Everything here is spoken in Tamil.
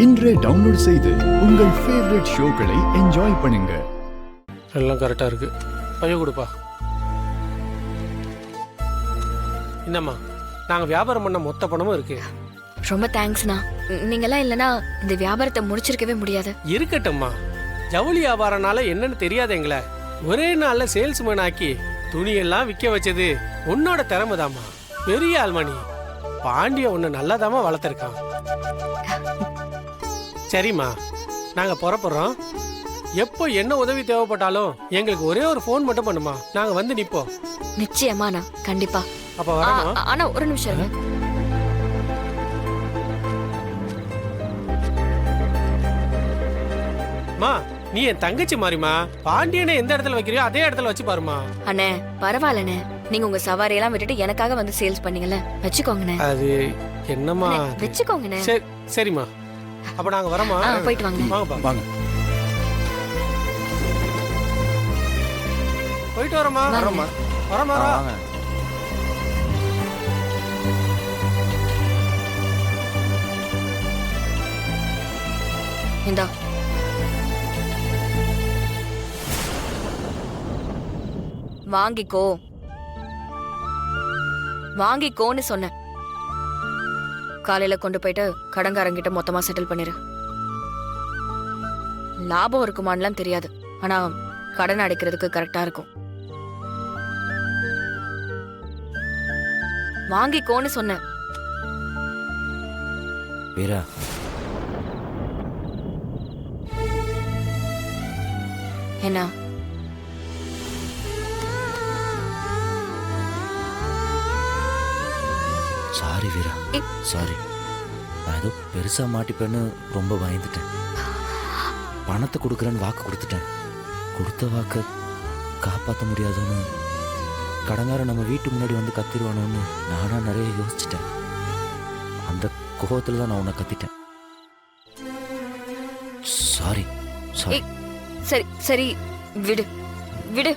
இன்றே டவுன்லோட் செய்து உங்கள் ஃபேவரட் ஷோக்களை என்ஜாய் பண்ணுங்க. எல்லாம் கரெக்டாக இருக்கு. பையன் கொடுப்பா. என்னம்மா, நாங்கள் வியாபாரம் பண்ண மொத்த பணமும் இருக்கு. ரொம்ப தேங்க்ஸ்ண்ணா. நீங்கெல்லாம் இல்லைன்னா இந்த வியாபாரத்தை முடிச்சிருக்கவே முடியாது. இருக்கட்டும்மா, ஜவுளி வியாபாரம்னால என்னன்னு தெரியாத எங்களை ஒரே நாளில் சேல்ஸ்மேன் ஆக்கி துணியெல்லாம் விற்க வச்சது உன்னோட திறமைதாம்மா. பெரிய ஆள்மணி பாண்டிய உன்னை நல்லாதாம்மா வளர்த்துருக்கான். சரிம்மா, நாங்கள் புறப்படுறோம். எப்போ என்ன உதவி தேவைப்பட்டாலும் எங்களுக்கு ஒரே ஒரு ஃபோன் மட்டும் பண்ணுமா, நாங்கள் வந்து நிற்போம். நிச்சயமாண்ணா, கண்டிப்பா. அப்போ வரோம். ஆனா ஒரு நிமிஷம் இருங்க. மா, நீ என் தங்கச்சி மாதிரிமா. பாண்டியனை எந்த இடத்துல வைக்கிறியோ அதே இடத்துல வச்சு பாருமா. அண்ணே பரவாயில்லண்ணே, நீங்க உங்க சவாரியெல்லாம் விட்டுட்டு எனக்காக வந்து சேல்ஸ் பண்ணீங்கல்ல, வச்சுக்கோங்கண்ணே. அது என்னம்மா, வச்சுக்கோங்கண்ணே. சரிம்மா, அப்ப நாங்க வரோமா. போயிட்டு வாங்க. வாங்கப்பா, வாங்க. போயிட்டு வரோமா. வரோமா. வரோமா. இந்தா வாங்கிக்கோ, வாங்கிக்கோன்னு சொன்ன. காலையில கொண்டு போயிட்டு கடங்காரங்கிட்ட மொத்தமா செட்டில் பண்ணிரு. லாபம் இருக்குமான்லாம் தெரியாது, ஆனா கடன் அடைக்கிறதுக்கு கரெக்டா இருக்கும். வாங்கிக்கோன்னு சொன்ன. வீரா, என்ன சாரி வீரா, சாரி. நான் ஏதோ பெருசா மாட்டிப்பேன்னு ரொம்ப பயந்துட்டேன். பணத்தை கொடுக்குறேன்னு வாக்கு கொடுத்துட்டேன். கொடுத்த வாக்க காப்பாற்ற முடியாதுன்னு கடங்காரன் நம்ம வீட்டு முன்னாடி வந்து கத்திடுவானோன்னு நானா நிறைய யோசிச்சிட்டேன். அந்த கோபத்துல தான் நான் உன்னை கத்திட்டேன். Sorry sorry. சரி சரி, விடு விடு.